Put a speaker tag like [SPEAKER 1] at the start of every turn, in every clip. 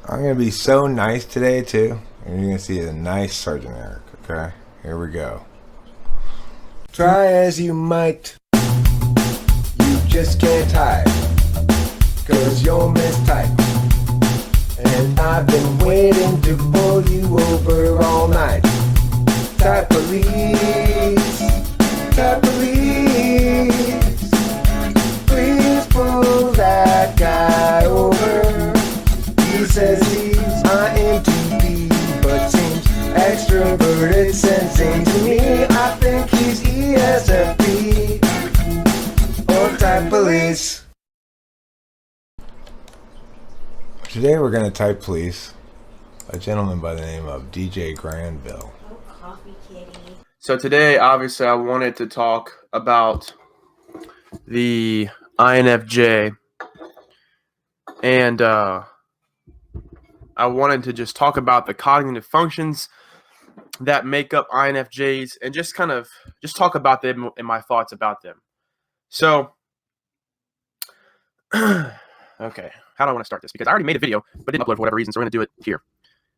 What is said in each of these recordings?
[SPEAKER 1] I'm going to be so nice today, too. And you're going to see a nice Sergeant Eric, okay? Here we go. Try as you might, you just can't hide, 'cause you're mistyped. And I've been waiting to pull you over all night. Type police, type police. Please pull that guy over. He says he's INTP, but seems extroverted sensing to me. I think he's ESFP or type police. Today we're going to type police a gentleman by the name of DJ Granville.
[SPEAKER 2] Oh, coffee kitty.
[SPEAKER 3] So today, obviously, I wanted to talk about the INFJ, and I wanted to just talk about the cognitive functions that make up INFJs, and just talk about them and my thoughts about them. So, okay, how do I want to start this? Because I already made a video, but didn't upload for whatever reason, so we're going to do it here.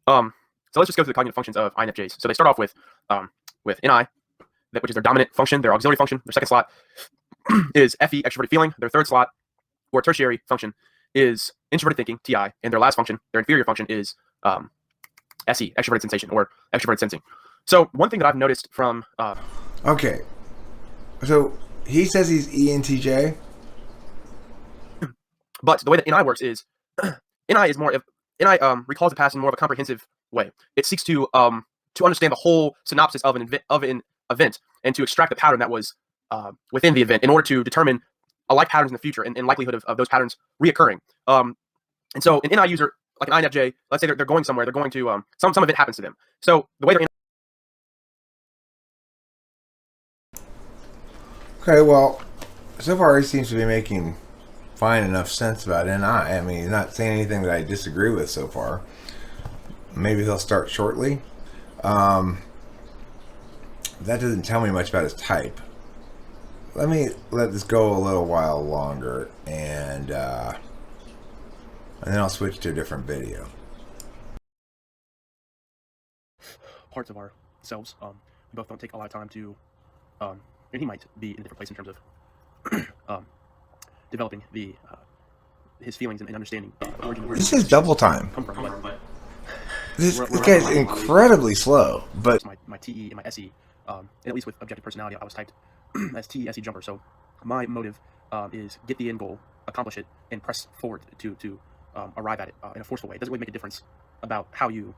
[SPEAKER 3] So let's just go through the cognitive functions of INFJs. So they start off with NI, which is their dominant function. Their auxiliary function, their second slot, is FE, extroverted feeling. Their third slot, or tertiary function, is introverted thinking, TI. And their last function, their inferior function, is SE, extroverted sensation, or extroverted sensing. So one thing that I've noticed from...
[SPEAKER 1] Okay, so he says he's ENTJ.
[SPEAKER 3] But the way that NI works is, NI is more of... NI recalls the past in more of a comprehensive way. It seeks to understand the whole synopsis of an event and to extract the pattern that was within the event in order to determine alike patterns in the future and likelihood of those patterns reoccurring. And so an NI user, like an INFJ, let's say they're going somewhere, they're going to, some event happens to them. So the way they're...
[SPEAKER 1] Okay, well, so far he seems to be making fine enough sense about NI. I mean, he's not saying anything that I disagree with so far. Maybe they'll start shortly. That doesn't tell me much about his type. Let me let this go a little while longer, and then I'll switch to a different video.
[SPEAKER 3] Parts of ourselves, we both don't take a lot of time to, and he might be in a different place in terms of developing his feelings and understanding the origin of where
[SPEAKER 1] This is double time.
[SPEAKER 3] come from. But
[SPEAKER 1] This guy's incredibly slow, but
[SPEAKER 3] my TE and my SE, and at least with objective personality, I was typed as TE, SE jumper. So my motive is get the end goal, accomplish it, and press forward to arrive at it in a forceful way. It doesn't really make a difference about how you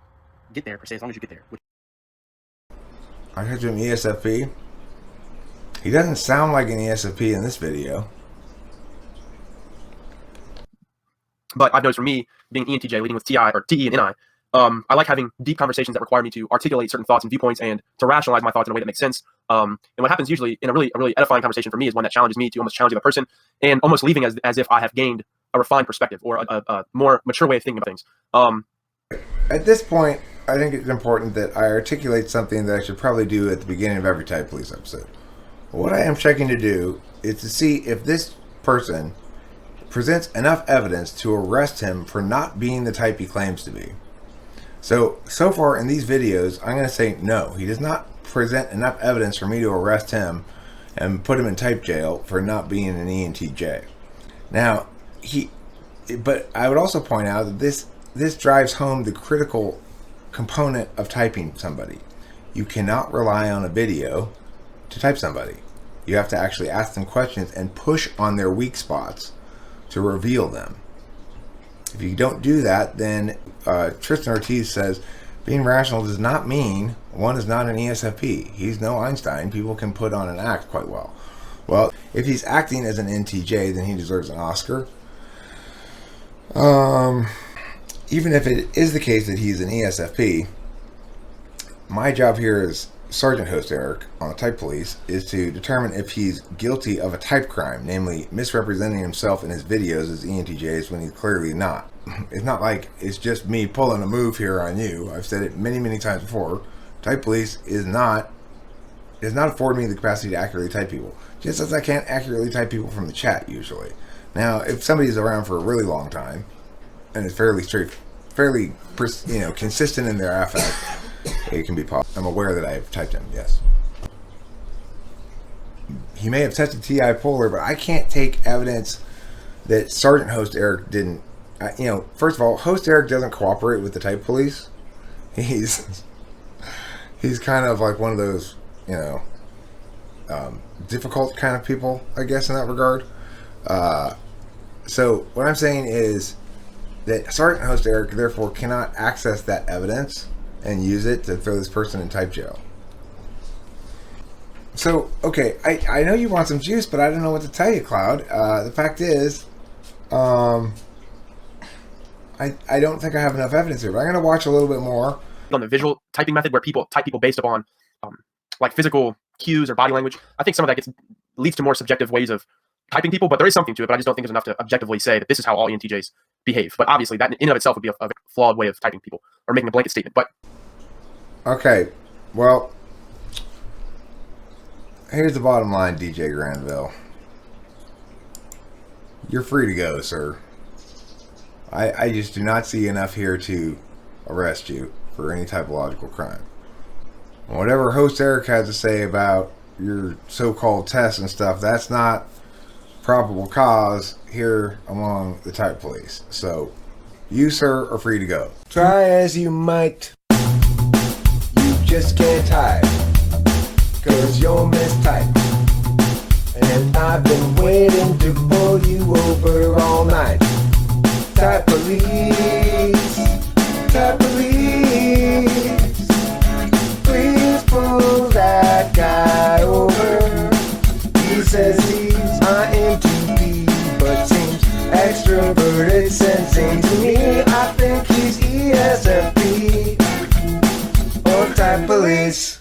[SPEAKER 3] get there per se, as long as you get there.
[SPEAKER 1] I heard him ESFP. He doesn't sound like an ESFP in this video.
[SPEAKER 3] But I've noticed for me, being ENTJ, leading with TI or TE and NI, I like having deep conversations that require me to articulate certain thoughts and viewpoints and to rationalize my thoughts in a way that makes sense. And what happens usually in a really edifying conversation for me is one that challenges me to almost challenge the other person and almost leaving as if I have gained a refined perspective or a more mature way of thinking about things.
[SPEAKER 1] At this point, I think it's important that I articulate something that I should probably do at the beginning of every Type Police episode. What I am checking to do is to see if this person presents enough evidence to arrest him for not being the type he claims to be. So far in these videos, I'm going to say no. He does not present enough evidence for me to arrest him and put him in type jail for not being an ENTJ. Now, but I would also point out that this drives home the critical component of typing somebody. You cannot rely on a video to type somebody. You have to actually ask them questions and push on their weak spots to reveal them. If you don't do that, then Tristan Ortiz says being rational does not mean one is not an ESFP. He's no Einstein. People can put on an act quite well. Well, if he's acting as an NTJ, then he deserves an Oscar. Even if it is the case that he's an ESFP, my job here as Sergeant Host Eric on the Type Police is to determine if he's guilty of a type crime, namely misrepresenting himself in his videos as ENTJs when he's clearly not. It's not like it's just me pulling a move here on you. I've said it many times before. Type Police does not afford me the capacity to accurately type people, just as I can't accurately type people from the chat usually. Now, if somebody's around for a really long time and is fairly fairly consistent in their affect, it can be possible. I'm aware that I've typed him. Yes. He may have tested TI Polar, but I can't take evidence that Sergeant Host Eric didn't. First of all, Host Eric doesn't cooperate with the type police. He's kind of like one of those, difficult kind of people, I guess, in that regard. So what I'm saying is that Sergeant Host Eric therefore cannot access that evidence and use it to throw this person in type jail. So, okay, I know you want some juice, but I don't know what to tell you, Cloud. The fact is, I don't think I have enough evidence here, but I'm going to watch a little bit more.
[SPEAKER 3] On the visual typing method, where people type people based upon like physical cues or body language, I think some of that leads to more subjective ways of typing people, but there is something to it, but I just don't think there's enough to objectively say that this is how all ENTJs behave. But obviously, that in and of itself would be a flawed way of typing people or making a blanket statement. But
[SPEAKER 1] okay, well, here's the bottom line, DJ Granville. You're free to go, sir. I just do not see enough here to arrest you for any typological crime. Whatever Host Eric has to say about your so-called tests and stuff, that's not probable cause here among the type police. So, you, sir, are free to go. Try as you might, you just can't type, 'cause you're mistyped. And I've been waiting to pull you over all night. Type police, type police, please pull that guy over. He says he's INTP, but seems extroverted, sensing to me. I think he's ESFP or type police.